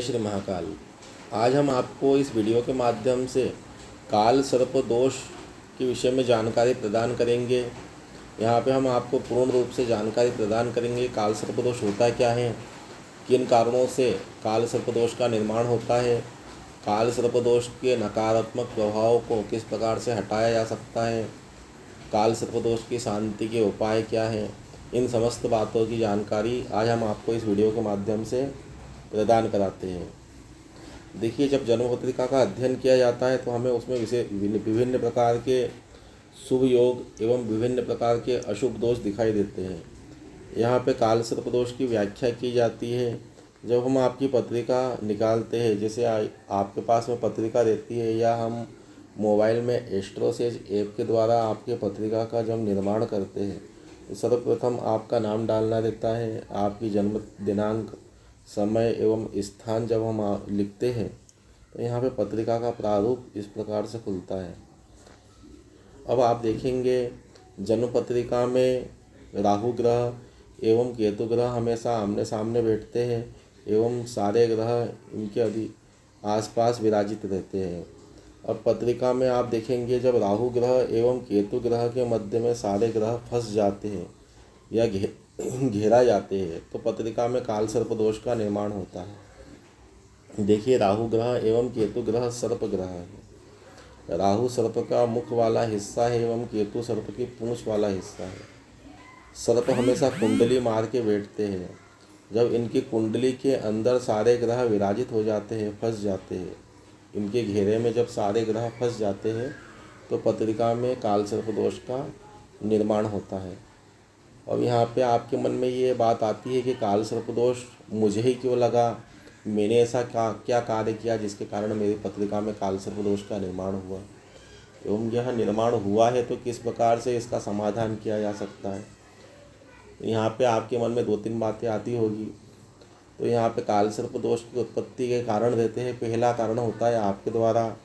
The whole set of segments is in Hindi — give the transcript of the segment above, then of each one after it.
जय श्री महाकाल। आज हम आपको इस वीडियो के माध्यम से काल सर्प दोष के विषय में जानकारी प्रदान करेंगे। यहाँ पे हम आपको पूर्ण रूप से जानकारी प्रदान करेंगे काल सर्प दोष होता क्या है, किन कारणों से काल सर्प दोष का निर्माण होता है, काल सर्प दोष के नकारात्मक प्रभावों को किस प्रकार से हटाया जा सकता है, काल सर्प दोष की शांति के उपाय क्या हैं। इन समस्त बातों की जानकारी आज हम आपको इस वीडियो के माध्यम से प्रदान कराते हैं। देखिए, जब जन्म पत्रिका का अध्ययन किया जाता है तो हमें उसमें विभिन्न प्रकार के शुभ योग एवं विभिन्न प्रकार के अशुभ दोष दिखाई देते हैं। यहाँ पे काल सर्प दोष की व्याख्या की जाती है। जब हम आपकी पत्रिका निकालते हैं, जैसे आपके पास में पत्रिका रहती है, या हम मोबाइल में एस्ट्रोसेज ऐप के द्वारा आपके पत्रिका का जब निर्माण करते हैं तो सर्वप्रथम आपका नाम डालना रहता है, आपकी जन्म दिनांक, समय एवं स्थान जब हम लिखते हैं तो यहाँ पे पत्रिका का प्रारूप इस प्रकार से खुलता है। अब आप देखेंगे जन्म पत्रिका में राहु ग्रह एवं केतु ग्रह हमेशा आमने सामने बैठते हैं एवं सारे ग्रह इनके आसपास विराजित रहते हैं। अब पत्रिका में आप देखेंगे जब राहु ग्रह एवं केतु ग्रह के मध्य में सारे ग्रह फंस जाते हैं या घेरा जाते हैं तो पत्रिका में काल सर्प दोष का निर्माण होता है। देखिए, राहु ग्रह एवं केतु ग्रह सर्प ग्रह है। राहु सर्प का मुख वाला हिस्सा है एवं केतु सर्प की पूंछ वाला हिस्सा है। सर्प हमेशा कुंडली मार के बैठते हैं। जब इनकी कुंडली के अंदर सारे ग्रह विराजित हो जाते हैं, फंस जाते हैं, इनके घेरे में जब सारे ग्रह फंस जाते हैं तो पत्रिका में काल सर्प दोष का निर्माण होता है। और यहाँ पे आपके मन में ये बात आती है कि काल सर्प दोष मुझे ही क्यों लगा, मैंने ऐसा क्या कार्य किया जिसके कारण मेरी पत्रिका में काल सर्प दोष का निर्माण हुआ, एवं यह निर्माण हुआ है तो किस प्रकार से इसका समाधान किया जा सकता है। तो यहाँ पे आपके मन में 2-3 बातें आती होगी। तो यहाँ पे काल सर्प दोष की उत्पत्ति के कारण देते हैं। पहला कारण होता है आपके द्वारा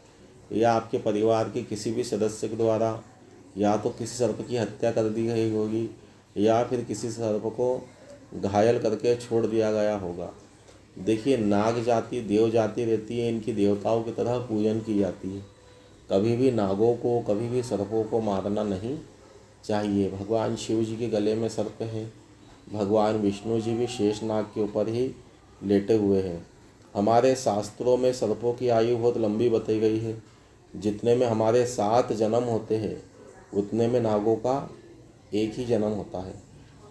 या आपके परिवार के किसी भी सदस्य के द्वारा, या तो किसी सर्प की हत्या कर दी गई होगी या फिर किसी सर्प को घायल करके छोड़ दिया गया होगा। देखिए, नाग जाति देव जाति रहती है, इनकी देवताओं की तरह पूजन की जाती है। कभी भी नागों को, कभी भी सर्पों को मारना नहीं चाहिए। भगवान शिव जी के गले में सर्प है, भगवान विष्णु जी भी शेष नाग के ऊपर ही लेटे हुए हैं। हमारे शास्त्रों में सर्पों की आयु बहुत लंबी बताई गई है। जितने में हमारे 7 जन्म होते हैं उतने में नागों का एक ही जन्म होता है।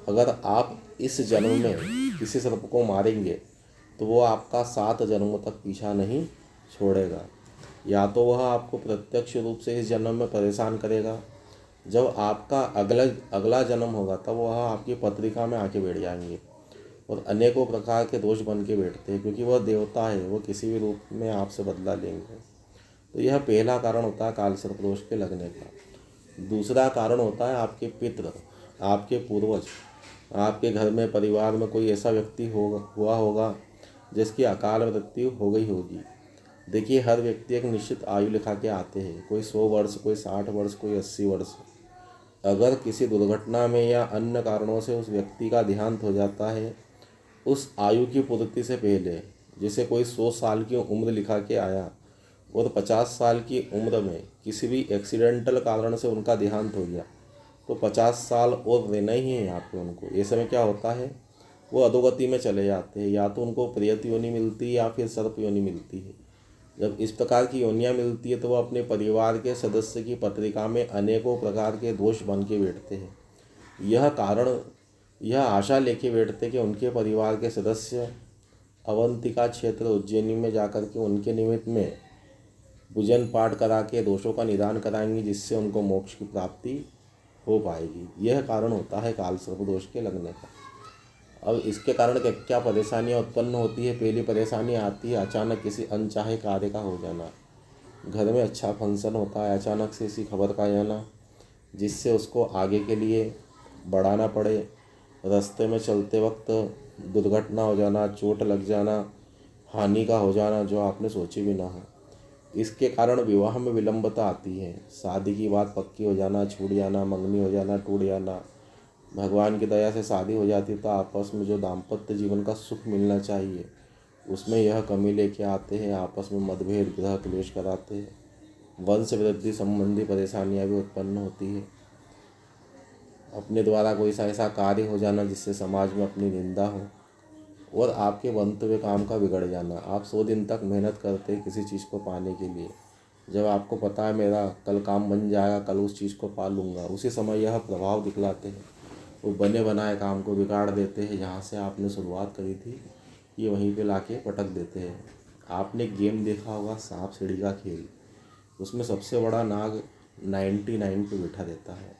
अगर आप इस जन्म में किसी सर्प को मारेंगे तो वो आपका 7 जन्मों तक पीछा नहीं छोड़ेगा। या तो वह आपको प्रत्यक्ष रूप से इस जन्म में परेशान करेगा, जब आपका अगला जन्म होगा तब वह आपकी पत्रिका में आके बैठ जाएंगे और अनेकों प्रकार के दोष बन के बैठते हैं, क्योंकि वह देवता है, वो किसी भी रूप में आपसे बदला लेंगे। तो यह पहला कारण होता है काल सर्प दोष के लगने का। दूसरा कारण होता है आपके पितृ, आपके पूर्वज। आपके घर में परिवार में कोई ऐसा व्यक्ति हुआ होगा जिसकी अकाल मृत्यु हो गई होगी। देखिए, हर व्यक्ति एक निश्चित आयु लिखा के आते हैं, कोई 100 वर्ष, कोई 60 वर्ष, कोई 80 वर्ष। अगर किसी दुर्घटना में या अन्य कारणों से उस व्यक्ति का देहांत हो जाता है उस आयु की पूर्ति से पहले, जैसे कोई 100 साल की उम्र लिखा के आया और 50 साल की उम्र में किसी भी एक्सीडेंटल कारण से उनका देहांत हो गया तो 50 साल और रहना ही है यहाँ पे उनको। ऐसे में क्या होता है, वो अधोगति में चले जाते हैं, या तो उनको प्रेत योनि मिलती है या फिर सर्प योनि मिलती है। जब इस प्रकार की योनियाँ मिलती है तो वो अपने परिवार के सदस्य की पत्रिका में अनेकों प्रकार के दोष बन के बैठते हैं। यह आशा लेके बैठते कि उनके परिवार के सदस्य अवंतिका क्षेत्र उज्जैनी में जाकर के उनके निमित्त में पूजन पाठ करा के दोषों का निदान कराएंगे, जिससे उनको मोक्ष की प्राप्ति हो पाएगी। यह कारण होता है काल सर्प दोष के लगने का। अब इसके कारण क्या परेशानियां उत्पन्न होती है। पहली परेशानी आती है अचानक किसी अनचाहे कार्य का हो जाना। घर में अच्छा फंक्शन होता है, अचानक से इसी खबर का आना जिससे उसको आगे के लिए बढ़ाना पड़े। रास्ते में चलते वक्त दुर्घटना हो जाना, चोट लग जाना, हानि का हो जाना जो आपने सोची भी ना हो। इसके कारण विवाह में विलंबता आती है। शादी की बात पक्की हो जाना, छूट जाना, मंगनी हो जाना, टूट जाना। भगवान की दया से शादी हो जाती तो आपस में जो दाम्पत्य जीवन का सुख मिलना चाहिए उसमें यह कमी लेके आते हैं, आपस में मतभेद गृह क्लेश कराते हैं, वंश वृद्धि संबंधी परेशानियां भी उत्पन्न होती है। अपने द्वारा कोई सा ऐसा कार्य हो जाना जिससे समाज में अपनी निंदा हो, और आपके बनते हुए काम का बिगड़ जाना। आप 100 दिन तक मेहनत करते हैं किसी चीज़ को पाने के लिए, जब आपको पता है मेरा कल काम बन जाएगा, कल उस चीज़ को पा लूँगा, उसी समय यह प्रभाव दिखलाते हैं। वो बने बनाए काम को बिगाड़ देते हैं। जहाँ से आपने शुरुआत करी थी ये वहीं पे लाके पटक देते हैं। आपने एक गेम देखा होगा, सांप सीढ़ी का खेल, उसमें सबसे बड़ा नाग 99 पे बैठा रहता है।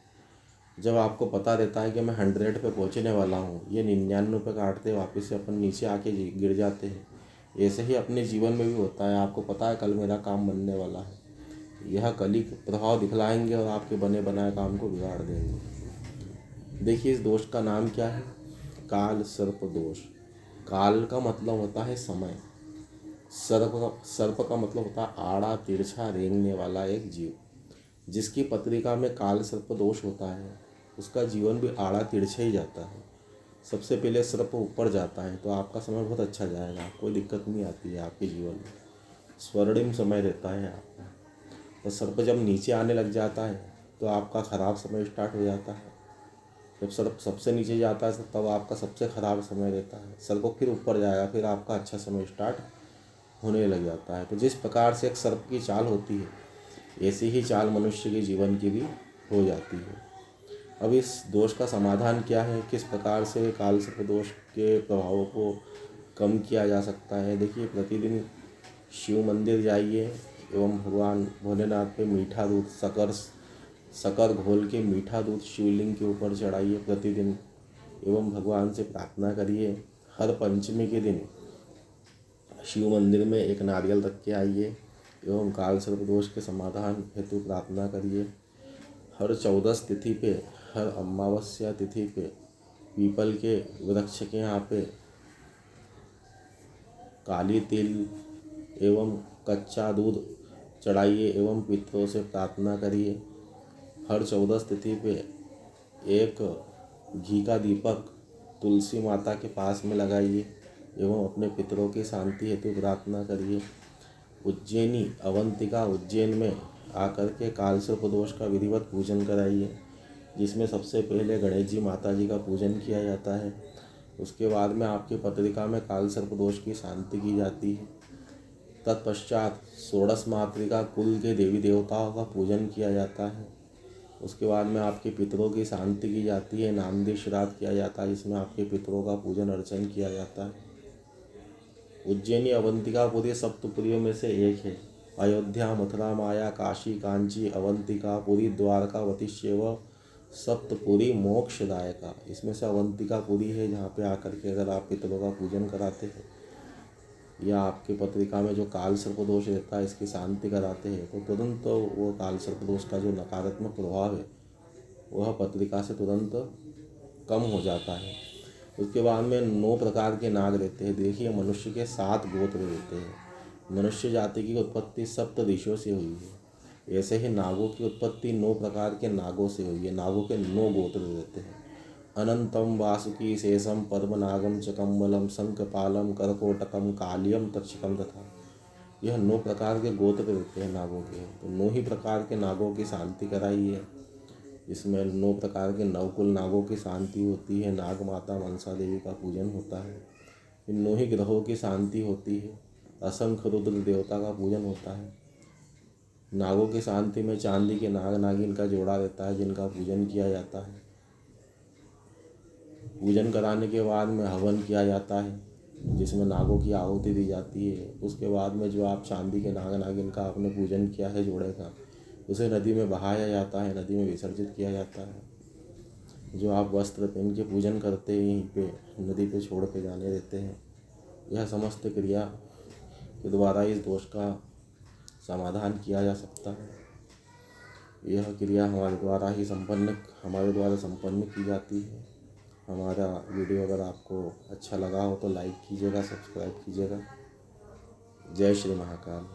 जब आपको पता रहता है कि मैं 100 पे पहुंचने वाला हूँ, ये 99 पे काटते वापस से अपन नीचे आके गिर जाते हैं। ऐसे ही अपने जीवन में भी होता है। आपको पता है कल मेरा काम बनने वाला है, यह कल ही प्रभाव दिखलाएंगे और आपके बने बनाए काम को बिगाड़ देंगे। देखिए इस दोष का नाम क्या है, काल सर्प दोष। काल का मतलब होता है समय, सर्प का मतलब होता है आड़ा तिरछा रेंगने वाला एक जीव। जिसकी पत्रिका में काल सर्प दोष होता है उसका जीवन भी आड़ा तिरछा ही जाता है। सबसे पहले सर्प ऊपर जाता है तो आपका समय बहुत अच्छा जाएगा, कोई दिक्कत नहीं आती है आपके जीवन में, स्वर्णिम समय रहता है आपका। और सर्प जब नीचे आने लग जाता है तो आपका ख़राब समय स्टार्ट हो जाता है। जब सर्प सबसे नीचे जाता है तब आपका सबसे ख़राब समय रहता है। सर्प फिर ऊपर जाएगा, फिर आपका अच्छा समय स्टार्ट होने लग जाता है। तो जिस प्रकार से एक सर्प की चाल होती है, ऐसी ही चाल मनुष्य के जीवन की भी हो जाती है। अब इस दोष का समाधान क्या है, किस प्रकार से काल सर्प दोष के प्रभावों को कम किया जा सकता है। देखिए प्रतिदिन शिव मंदिर जाइए एवं भगवान भोलेनाथ पे मीठा दूध शक्कर घोल के मीठा दूध शिवलिंग के ऊपर चढ़ाइए प्रतिदिन, एवं भगवान से प्रार्थना करिए। हर पंचमी के दिन शिव मंदिर में एक नारियल रख के आइए एवं काल सर्प दोष के समाधान हेतु प्रार्थना करिए। हर 14 तिथि पे, हर अमावस्या तिथि पे पीपल के वृक्ष के यहाँ पे काली तिल एवं कच्चा दूध चढ़ाइए एवं पितरों से प्रार्थना करिए। हर 14 तिथि पे एक घी का दीपक तुलसी माता के पास में लगाइए एवं अपने पितरों की शांति हेतु प्रार्थना करिए। उज्जैनी अवंतिका उज्जैन में आकर के काल सर्प दोष का विधिवत पूजन कराइए, जिसमें सबसे पहले गणेश जी माता जी का पूजन किया जाता है। उसके बाद में आपकी पत्रिका में काल सर्प दोष की शांति की जाती है। तत्पश्चात षोडश मातृका कुल के देवी देवताओं का पूजन किया जाता है। उसके बाद में आपके पितरों की शांति की जाती है। नामदेव श्राद्ध किया जाता है, जिसमें आपके पितरों का पूजन अर्चन किया जाता है। उज्जैनी अवंतिकापुरी सप्तपुरियों में से एक है। अयोध्या, मथुरा, माया, काशी, कांची, अवंतिकापुरी, द्वारकावती सेव सप्तपुरी मोक्षदायका। इसमें से अवंतिकापुरी है जहाँ पे आकर के अगर आप पितरों का पूजन कराते हैं या आपके पत्रिका में जो काल सर्प दोष रहता है इसकी शांति कराते हैं तो तुरंत तो वो काल सर्प दोष का जो नकारात्मक प्रभाव है वह पत्रिका से तुरंत कम हो जाता है। उसके बाद में 9 प्रकार के नाग रहते हैं। देखिए मनुष्य के 7 गोत्र रहते हैं। मनुष्य जाति की उत्पत्ति सप्त ऋषियों से हुई है, ऐसे ही नागों की उत्पत्ति 9 प्रकार के नागों से हुई है। नागों के 9 गोत्र रहते हैं। अनंतम, वासुकी, शेषम, पद्मनागम, चकम्बलम, शंखपालम, करकोटकम, कालियम, तक्षकम तथा यह 9 प्रकार के गोत्र रहते हैं नागों के। तो 9 ही प्रकार के नागों की शांति कराई है। इसमें 9 प्रकार के नवकुल नागों की शांति होती है। नाग माता मनसा देवी का पूजन होता है। इन 9 ही ग्रहों की शांति होती है। असंख्य रुद्र देवता का पूजन होता है। नागों की शांति में चांदी के नाग नागिन का जोड़ा रहता है जिनका पूजन किया जाता है। पूजन कराने के बाद में हवन किया जाता है जिसमें नागों की आहुति दी जाती है। उसके बाद में जो आप चांदी के नाग नागिन का आपने पूजन किया है जोड़े का, उसे नदी में बहाया जाता है, नदी में विसर्जित किया जाता है। जो आप वस्त्र पहन के पूजन करते हैं यहीं पे नदी पे छोड़ के जाने देते हैं। यह समस्त क्रिया के द्वारा इस दोष का समाधान किया जा सकता है। यह क्रिया हमारे द्वारा संपन्न की जाती है। हमारा वीडियो अगर आपको अच्छा लगा हो तो लाइक कीजिएगा, सब्सक्राइब कीजिएगा। जय श्री महाकाल।